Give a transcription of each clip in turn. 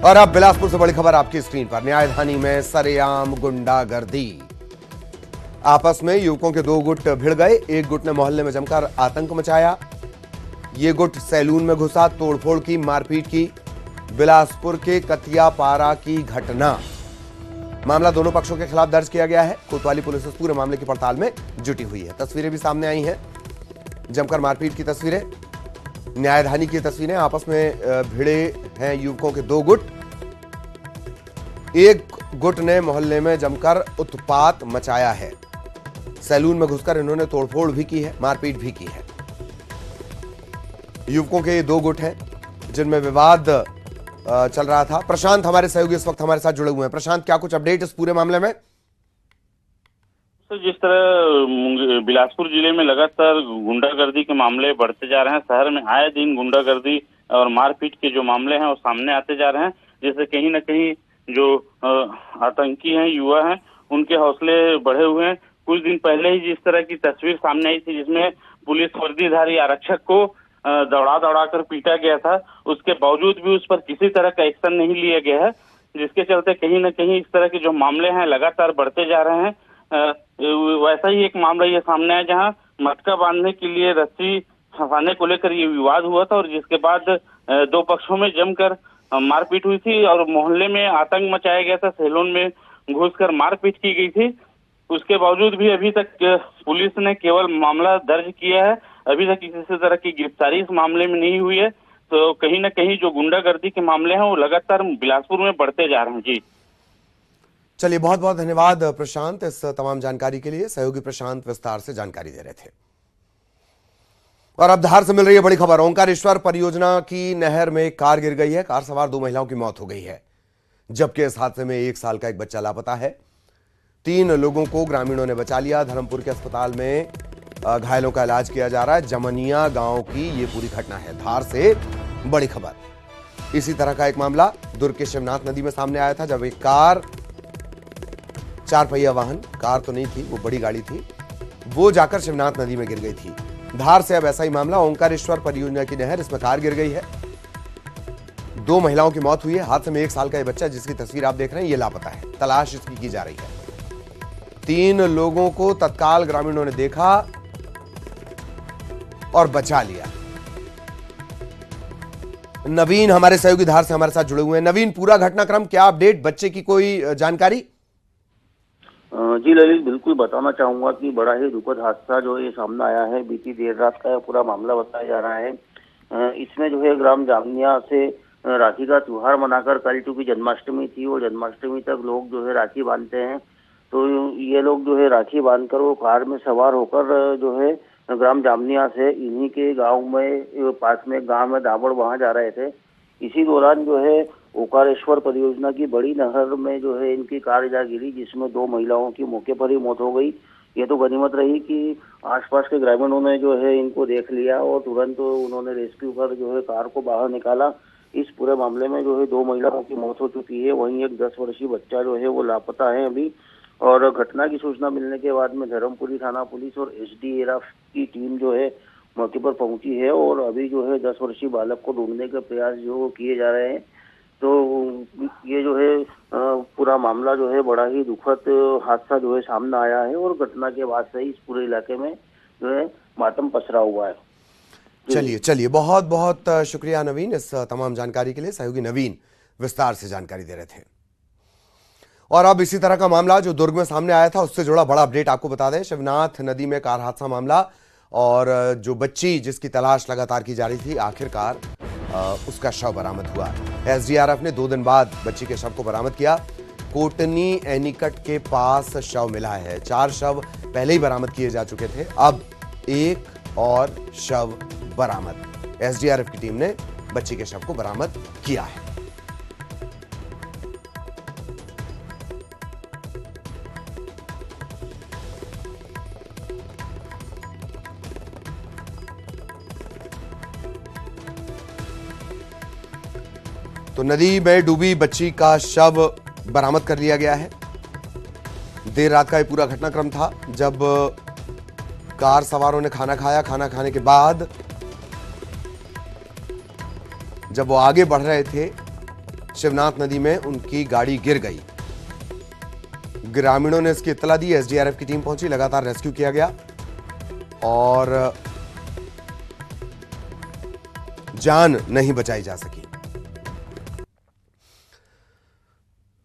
और अब बिलासपुर से बड़ी खबर आपकी स्क्रीन पर। न्यायधानी में सरेआम गुंडागर्दी। आपस में युवकों के दो गुट भिड़ गए। एक गुट ने मोहल्ले में जमकर आतंक मचाया। ये गुट सैलून में घुसा, तोड़फोड़ की, मारपीट की। बिलासपुर के कथियापारा की घटना। मामला दोनों पक्षों के खिलाफ दर्ज किया गया है। कोतवाली पुलिस इस पूरे मामले की पड़ताल में जुटी हुई है। तस्वीरें भी सामने आई हैं, जमकर मारपीट की तस्वीरें, न्यायधानी की तस्वीरें। आपस में भिड़े हैं युवकों के दो गुट। एक गुट ने मोहल्ले में जमकर उत्पात मचाया है। सैलून में घुसकर इन्होंने तोड़फोड़ भी की है, मारपीट भी की है। युवकों के दो गुट हैं जिनमें विवाद चल रहा था। प्रशांत हमारे सहयोगी इस वक्त हमारे साथ जुड़े हुए हैं। प्रशांत, क्या कुछ अपडेट इस पूरे मामले में? तो जिस तरह बिलासपुर जिले में लगातार गुंडागर्दी के मामले बढ़ते जा रहे हैं, शहर में आए दिन गुंडागर्दी और मारपीट के जो मामले हैं वो सामने आते जा रहे हैं, जिससे कहीं ना कहीं जो आतंकी हैं, युवा हैं, उनके हौसले बढ़े हुए हैं। कुछ दिन पहले ही जिस तरह की तस्वीर सामने आई थी, जिसमें पुलिस वर्दीधारी आरक्षक को दौड़ा दौड़ा कर पीटा गया था, उसके बावजूद भी उस पर किसी तरह का एक्शन नहीं लिया गया है, जिसके चलते कहीं ना कहीं इस तरह के जो मामले हैं लगातार बढ़ते जा रहे हैं। वैसा ही एक मामला ये सामने आया जहां मटका बांधने के लिए रस्सी फंसाने को लेकर ये विवाद हुआ था और जिसके बाद दो पक्षों में जमकर मारपीट हुई थी और मोहल्ले में आतंक मचाया गया था। सैलून में घुसकर मारपीट की गई थी। उसके बावजूद भी अभी तक पुलिस ने केवल मामला दर्ज किया है। अभी तक किसी तरह की गिरफ्तारी इस मामले में नहीं हुई है। तो कहीं ना कहीं जो गुंडागर्दी के मामले हैं वो लगातार बिलासपुर में बढ़ते जा रहे हैं। जी चलिए, बहुत बहुत धन्यवाद प्रशांत इस तमाम जानकारी के लिए। सहयोगी प्रशांत विस्तार से जानकारी दे रहे थे। और अब धार से मिल रही है बड़ी खबर। ओंकारेश्वर परियोजना की नहर में कार गिर गई है। कार सवार दो महिलाओं की मौत हो गई है, जबकि इस हादसे में 1 साल का एक बच्चा लापता है। 3 लोगों को ग्रामीणों ने बचा लिया। धर्मपुर के अस्पताल में घायलों का इलाज किया जा रहा है। जमनिया गांव की ये पूरी घटना है। धार से बड़ी खबर। इसी तरह का एक मामला दुर्ग के शिवनाथ नदी में सामने आया था, जब एक कार, 4 पहिया वाहन, कार तो नहीं थी, वो बड़ी गाड़ी थी, वो जाकर शिवनाथ नदी में गिर गई थी। धार से अब ऐसा ही मामला, ओंकारेश्वर परियोजना की नहर, इसमें कार गिर गई है। 2 महिलाओं की मौत हुई है। हादसे में 1 साल का ये बच्चा, जिसकी तस्वीर आप देख रहे हैं, ये लापता है। तलाश इसकी की जा रही है। 3 लोगों को तत्काल ग्रामीणों ने देखा और बचा लिया। नवीन हमारे सहयोगी धार से हमारे साथ जुड़े हुए हैं। नवीन, पूरा घटनाक्रम क्या अपडेट, बच्चे की कोई जानकारी? जी ललित, बिल्कुल बताना चाहूंगा कि बड़ा ही दुखद हादसा जो ये सामने आया है। बीती देर रात का पूरा मामला बताया जा रहा है। इसमें जो है ग्राम जामनिया से राखी का त्योहार मनाकर, कल चूंकि जन्माष्टमी थी, वो जन्माष्टमी तक लोग जो है राखी बांधते हैं। तो ये लोग जो है राखी बांधकर वो कार में सवार होकर जो है ग्राम जामनिया से इन्हीं के गांव में, पास में गांव में दाबड़, वहां जा रहे थे। इसी दौरान जो है ओंकारेश्वर परियोजना की बड़ी नहर में जो है इनकी कार जा गिरी, जिसमें 2 महिलाओं की मौके पर ही मौत हो गई। ये तो गनीमत रही कि आसपास के ग्रामीणों ने जो है इनको देख लिया और तुरंत उन्होंने रेस्क्यू कर जो है कार को बाहर निकाला। इस पूरे मामले में जो है 2 महिलाओं की मौत हो चुकी है। वहीं एक 10 वर्षीय बच्चा जो है वो लापता है अभी। और घटना की सूचना मिलने के बाद में धर्मपुरी थाना पुलिस और एसडीआरएफ की टीम जो है मौके पर पहुंची है और अभी जो है 10 वर्षीय बालक को ढूंढने के प्रयास जो किए जा रहे हैं। तो ये जो है पूरा मामला जो है बड़ा ही दुखद हादसा जो है सामने आया है और घटना के बाद से ही इस पूरे इलाके में जो है मातम पसरा हुआ है। चलिए, बहुत बहुत शुक्रिया नवीन इस तमाम जानकारी के लिए। सहयोगी नवीन विस्तार से जानकारी दे रहे थे। और अब इसी तरह का मामला जो दुर्ग में सामने आया था, उससे जुड़ा बड़ा अपडेट आपको बता दें। शिवनाथ नदी में कार हादसा मामला, और जो बच्ची जिसकी तलाश लगातार की जा रही थी, आखिरकार उसका शव बरामद हुआ। एसडीआरएफ ने 2 दिन बाद बच्ची के शव को बरामद किया। कोटनी एनीकट के पास शव मिला है। 4 शव पहले ही बरामद किए जा चुके थे, अब 1 और शव बरामद। एसडीआरएफ की टीम ने बच्ची के शव को बरामद किया है। तो नदी में डूबी बच्ची का शव बरामद कर लिया गया है। देर रात का ये पूरा घटनाक्रम था, जब कार सवारों ने खाना खाया। खाना खाने के बाद जब वो आगे बढ़ रहे थे, शिवनाथ नदी में उनकी गाड़ी गिर गई। ग्रामीणों ने इसकी इत्तला दी, एसडीआरएफ की टीम पहुंची, लगातार रेस्क्यू किया गया और जान नहीं बचाई जा सकी।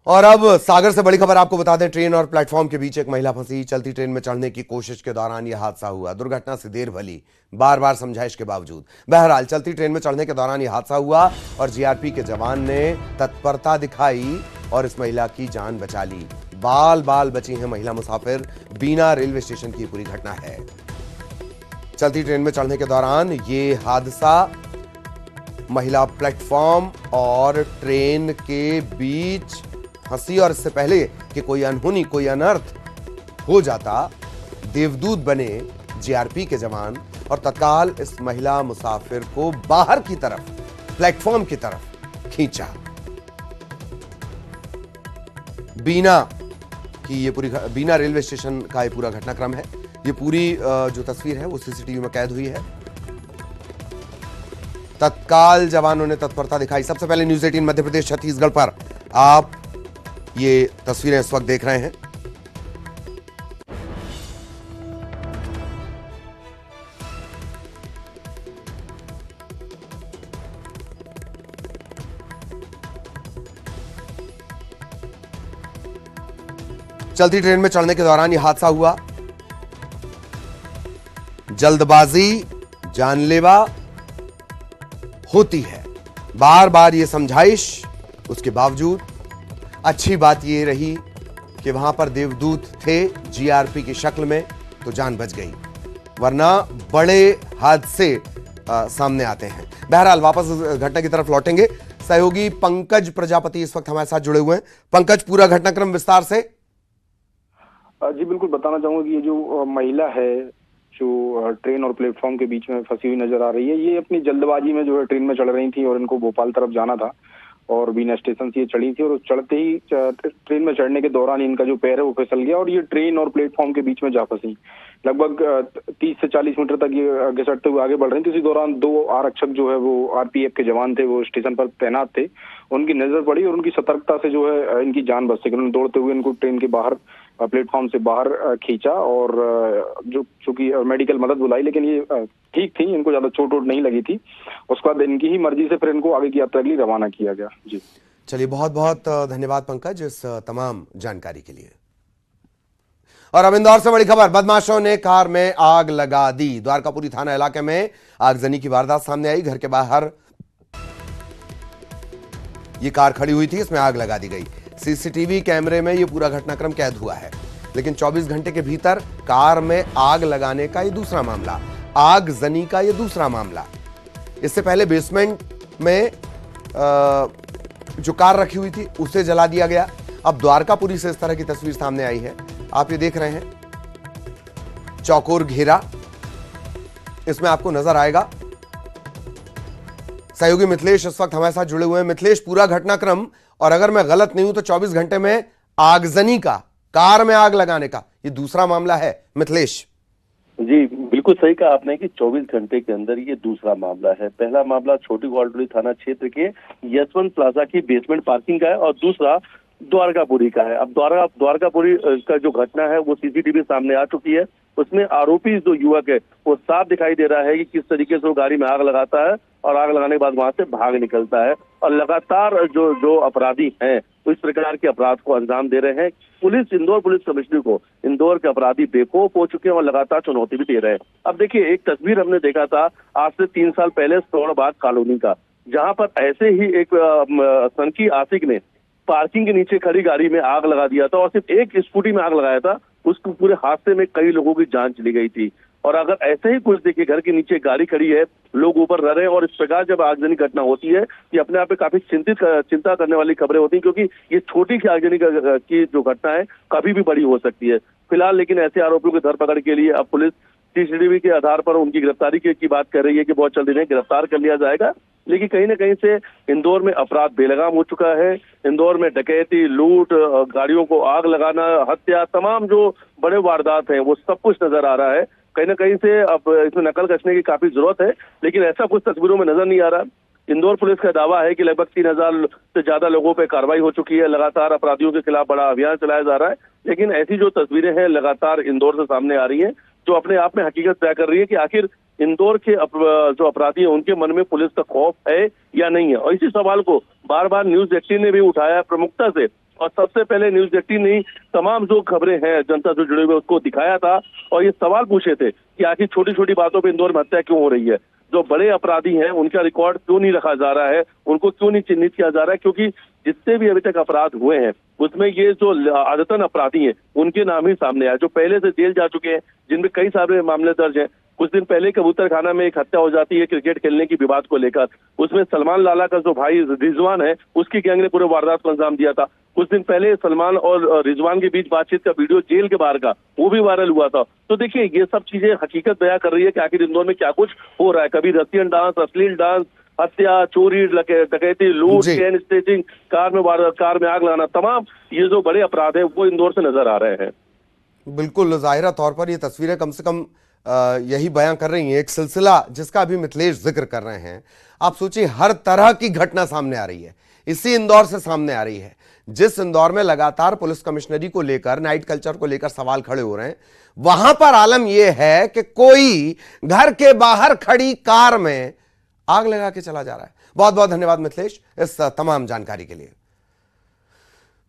और अब सागर से बड़ी खबर आपको बता दें, ट्रेन और प्लेटफॉर्म के बीच एक महिला फंसी। चलती ट्रेन में चढ़ने की कोशिश के दौरान यह हादसा हुआ। दुर्घटना से देर भली, बार बार समझाइश के बावजूद। बहरहाल चलती ट्रेन में चढ़ने के दौरान यह हादसा हुआ और जीआरपी के जवान ने तत्परता दिखाई और इस महिला की जान बचा ली। बाल बाल बची हैं महिला मुसाफिर। बीना रेलवे स्टेशन की पूरी घटना है। चलती ट्रेन में चढ़ने के दौरान यह हादसा महिला प्लेटफॉर्म और ट्रेन के बीच फंसी और इससे पहले कि कोई अनहोनी, कोई अनर्थ हो जाता, देवदूत बने जीआरपी के जवान और तत्काल इस महिला मुसाफिर को बाहर की तरफ, प्लेटफॉर्म की तरफ खींचा। बीना की ये पूरी, बीना रेलवे स्टेशन का ये पूरा घटनाक्रम है। ये पूरी जो तस्वीर है वो सीसीटीवी में कैद हुई है। तत्काल जवानों ने तत्परता दिखाई। सबसे पहले न्यूज 18 मध्य प्रदेश छत्तीसगढ़ पर आप ये तस्वीरें इस वक्त देख रहे हैं। चलती ट्रेन में चढ़ने के दौरान यह हादसा हुआ। जल्दबाजी जानलेवा होती है। बार बार ये समझाइश, उसके बावजूद अच्छी बात ये रही कि वहां पर देवदूत थे जीआरपी की शक्ल में, तो जान बच गई, वरना बड़े हादसे सामने आते हैं। बहरहाल वापस घटना की तरफ लौटेंगे। सहयोगी पंकज प्रजापति इस वक्त हमारे साथ जुड़े हुए हैं। पंकज, पूरा घटनाक्रम विस्तार से। जी बिल्कुल, बताना चाहूंगा कि ये जो महिला है जो ट्रेन और प्लेटफॉर्म के बीच में फंसी हुई नजर आ रही है, ये अपनी जल्दबाजी में जो है ट्रेन में चढ़ रही थी और इनको भोपाल तरफ जाना था और बीना स्टेशन से ये चढ़ी थी और चढ़ते ही ट्रेन में चढ़ने के दौरान इनका जो पैर है वो फिसल गया और ये ट्रेन और प्लेटफॉर्म के बीच में जा फंसी। लगभग 30 से 40 मीटर तक ये आगे चढ़ते हुए आगे बढ़ रही थी। इसी दौरान 2 आरक्षक जो है वो आरपीएफ के जवान थे, वो स्टेशन पर तैनात थे। उनकी नजर पड़ी और उनकी सतर्कता से जो है इनकी जान बच सकी। उन्होंने दौड़ते हुए इनको ट्रेन के बाहर, प्लेटफॉर्म से बाहर खींचा और जो चूंकि मेडिकल मदद बुलाई, लेकिन ये ठीक थी, इनको ज्यादा चोट वोट नहीं लगी थी। उसके बाद इनकी ही मर्जी से फिर इनको आगे की यात्रा के लिए रवाना किया गया। जी चलिए, बहुत बहुत धन्यवाद पंकज इस तमाम जानकारी के लिए। और अब इंदौर से बड़ी खबर, बदमाशों ने कार में आग लगा दी। द्वारकापुरी थाना इलाके में आगजनी की वारदात सामने आई। घर के बाहर ये कार खड़ी हुई थी, इसमें आग लगा दी गई। सीसीटीवी कैमरे में ये पूरा घटनाक्रम कैद हुआ है। लेकिन 24 घंटे के भीतर कार में आग लगाने का ये दूसरा मामला, आगजनी का ये दूसरा मामला। इससे पहले बेसमेंट में जो कार रखी हुई थी उसे जला दिया गया। अब द्वारकापुरी से इस तरह की तस्वीर सामने आई है, आप ये देख रहे हैं, चौकोर घेरा इसमें आपको नजर आएगा। सहयोगी मिथिलेश इस वक्त हमारे साथ जुड़े हुए हैं। मिथिलेश, पूरा घटनाक्रम, और अगर मैं गलत नहीं हूं तो 24 घंटे में आगजनी का, कार में आग लगाने का ये दूसरा मामला है। मिथिलेश जी बिल्कुल सही कहा आपने कि 24 घंटे के अंदर ये दूसरा मामला है। पहला मामला छोटी ग्वालटोली थाना क्षेत्र के यशवंत प्लाजा की बेसमेंट पार्किंग का है और दूसरा द्वारकापुरी का है। अब द्वारकापुरी का जो घटना है वो सीसीटीवी सामने आ चुकी है। उसमें आरोपी जो युवक है वो साफ दिखाई दे रहा है कि किस तरीके से वो गाड़ी में आग लगाता है और आग लगाने के बाद वहां से भाग निकलता है और लगातार जो अपराधी हैं तो इस प्रकार के अपराध को अंजाम दे रहे हैं। इंदौर पुलिस कमिश्नर को इंदौर के अपराधी बेखौफ हो चुके हैं और लगातार चुनौती भी दे रहे हैं। अब देखिए, एक तस्वीर हमने देखा था आज से 3 साल पहले सौड़बाग कॉलोनी का, जहां पर ऐसे ही एक सनकी आशिक ने पार्किंग के नीचे खड़ी गाड़ी में आग लगा दिया था और सिर्फ एक स्कूटी में आग लगाया था। उसको पूरे हादसे में कई लोगों की जान चली गई थी। और अगर ऐसे ही कुछ देखिए, घर के नीचे गाड़ी खड़ी है, लोग ऊपर रह रहे हैं और इस प्रकार जब आगजनी घटना होती है, ये अपने आप में काफी चिंता करने वाली खबरें होती हैं, क्योंकि ये छोटी सी आगजनी की जो घटना है कभी भी बड़ी हो सकती है। फिलहाल लेकिन ऐसे आरोपियों की धरपकड़ के लिए अब पुलिस सीसीटीवी के आधार पर उनकी गिरफ्तारी की बात कर रही है कि बहुत जल्द इन्हें गिरफ्तार कर लिया जाएगा। लेकिन कहीं ना कहीं से इंदौर में अपराध बेलगाम हो चुका है। इंदौर में डकैती, लूट, गाड़ियों को आग लगाना, हत्या, तमाम जो बड़े वारदात हैं वो सब कुछ नजर आ रहा है। कहीं ना कहीं से अब इसमें नकल कसने की काफी जरूरत है, लेकिन ऐसा कुछ तस्वीरों में नजर नहीं आ रहा। इंदौर पुलिस का दावा है कि लगभग 3000 से ज्यादा लोगों पे कार्रवाई हो चुकी है, लगातार अपराधियों के खिलाफ बड़ा अभियान चलाया जा रहा है। लेकिन ऐसी जो तस्वीरें हैं लगातार इंदौर से सामने आ रही हैं, जो अपने आप में हकीकत तय कर रही है कि आखिर इंदौर के जो अपराधी हैं उनके मन में पुलिस का खौफ है या नहीं है। और इसी सवाल को बार बार न्यूज 18 ने भी उठाया प्रमुखता से, और सबसे पहले न्यूज 18 ने तमाम जो खबरें हैं जनता से जुड़े हुए उसको दिखाया था और ये सवाल पूछे थे कि आखिर छोटी छोटी बातों पे इंदौर में हत्या क्यों हो रही है, जो बड़े अपराधी हैं उनका रिकॉर्ड क्यों नहीं रखा जा रहा है, उनको क्यों नहीं चिन्हित किया जा रहा है, क्योंकि जितने भी अभी तक अपराध हुए हैं उसमें ये जो आदतन अपराधी हैं उनके नाम ही सामने आए, जो पहले से जेल जा चुके हैं, जिनमें कई सारे मामले दर्ज हैं। कुछ दिन पहले कबूतर खाना में एक हत्या हो जाती है क्रिकेट खेलने की विवाद को लेकर, उसमें सलमान लाला का जो भाई रिजवान है उसकी गैंग ने पूरे वारदात को अंजाम दिया था। कुछ दिन पहले सलमान और रिजवान के बीच बातचीत का वीडियो जेल के बाहर का वो भी वायरल हुआ था। तो देखिए ये सब चीजें हकीकत बयां कर रही है कि आखिर इंदौर में क्या कुछ हो रहा है। कभी रसियन डांस, अश्लील डांस, हत्या, चोरी, डकैती, लूट, चेन स्नेचिंग, कार में आग लगाना, तमाम ये जो बड़े अपराध है वो इंदौर से नजर आ रहे हैं। बिल्कुल, जाहिरा तौर पर ये तस्वीरें कम से कम यही बयां कर रही हैं, एक सिलसिला जिसका अभी मिथिलेश जिक्र कर रहे हैं। आप सोचिए, हर तरह की घटना सामने आ रही है, इसी इंदौर से सामने आ रही है। जिस इंदौर में लगातार पुलिस कमिश्नरी को लेकर, नाइट कल्चर को लेकर सवाल खड़े हो रहे हैं, वहां पर आलम यह है कि कोई घर के बाहर खड़ी कार में आग लगा के चला जा रहा है। बहुत बहुत धन्यवाद मिथिलेश इस तमाम जानकारी के लिए।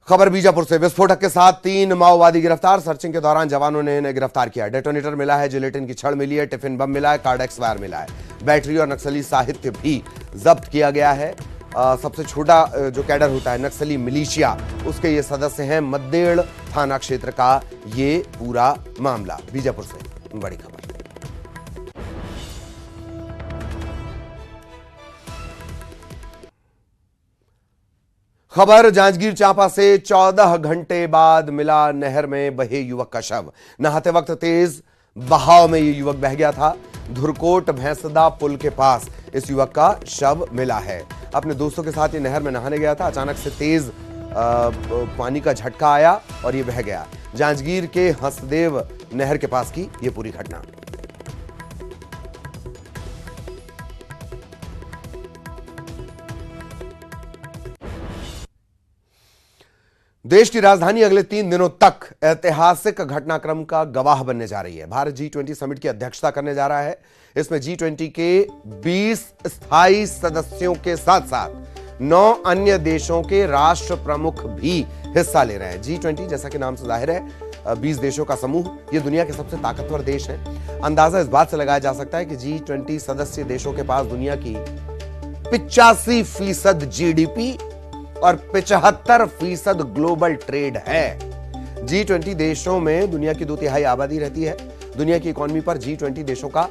खबर बीजापुर से, विस्फोटक के साथ 3 माओवादी गिरफ्तार। सर्चिंग के दौरान जवानों ने इन्हें गिरफ्तार किया। डेटोनेटर मिला है, जिलेटिन की छड़ मिली है, टिफिन बम मिला है, कार्डेक्स वायर मिला है, बैटरी और नक्सली साहित्य भी जब्त किया गया है। सबसे छोटा जो कैडर होता है नक्सली मिलिशिया, उसके ये सदस्य हैं। मद्देड़ थाना क्षेत्र का ये पूरा मामला। बीजापुर से बड़ी खबर। खबर जांजगीर चांपा से, 14 घंटे बाद मिला नहर में बहे युवक का शव। नहाते वक्त तेज बहाव में यह युवक बह गया था। धुरकोट भैंसदा पुल के पास इस युवक का शव मिला है। अपने दोस्तों के साथ ये नहर में नहाने गया था, अचानक से तेज पानी का झटका आया और ये बह गया। जांजगीर के हंसदेव नहर के पास की ये पूरी घटना। देश की राजधानी अगले 3 दिनों तक ऐतिहासिक घटनाक्रम का गवाह बनने जा रही है। भारत G20 समिट की अध्यक्षता करने जा रहा है। इसमें G20 के 20 स्थायी सदस्यों के साथ साथ 9 अन्य देशों के राष्ट्र प्रमुख भी हिस्सा ले रहे हैं। G20 जैसा कि नाम से जाहिर है 20 देशों का समूह, ये दुनिया के सबसे ताकतवर देश हैं। अंदाजा इस बात से लगाया जा सकता है कि G20 सदस्य देशों के पास दुनिया की 85% GDP और 75% ग्लोबल ट्रेड है। G20 देशों में दुनिया की 2/3 आबादी रहती है। दुनिया की इकोनॉमी पर G20 देशों का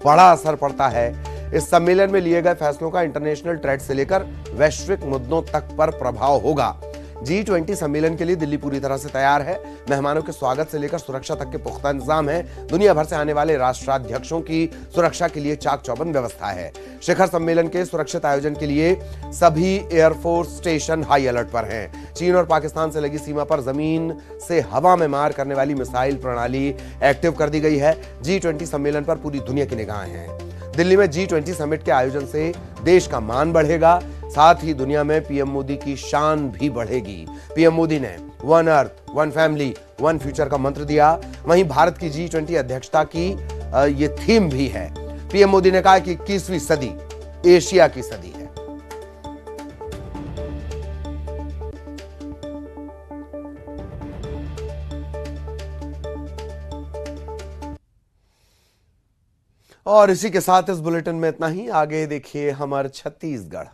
बड़ा असर पड़ता है। इस सम्मेलन में लिए गए फैसलों का इंटरनेशनल ट्रेड से लेकर वैश्विक मुद्दों तक पर प्रभाव होगा। G20 सम्मेलन के लिए दिल्ली पूरी तरह से तैयार है। मेहमानों के स्वागत से लेकर सुरक्षा तक के पुख्ता इंतजाम है। दुनिया भर से आने वाले राष्ट्राध्यक्षों की सुरक्षा के लिए चाक चौबंद व्यवस्था है। शिखर सम्मेलन के सुरक्षित आयोजन के लिए सभी एयरफोर्स स्टेशन हाई अलर्ट पर हैं। चीन और पाकिस्तान से लगी सीमा पर जमीन से हवा में मार करने वाली मिसाइल प्रणाली एक्टिव कर दी गई है। G20 सम्मेलन पर पूरी दुनिया की निगाहें हैं। दिल्ली में G20 समिट के आयोजन से देश का मान बढ़ेगा, साथ ही दुनिया में पीएम मोदी की शान भी बढ़ेगी। पीएम मोदी ने one earth, one family, one future का मंत्र दिया। वहीं भारत की G20 अध्यक्षता की ये थीम भी है। पीएम मोदी ने कहा कि 21वीं सदी एशिया की सदी है। और इसी के साथ इस बुलेटिन में इतना ही। आगे देखिए हमारे छत्तीसगढ़।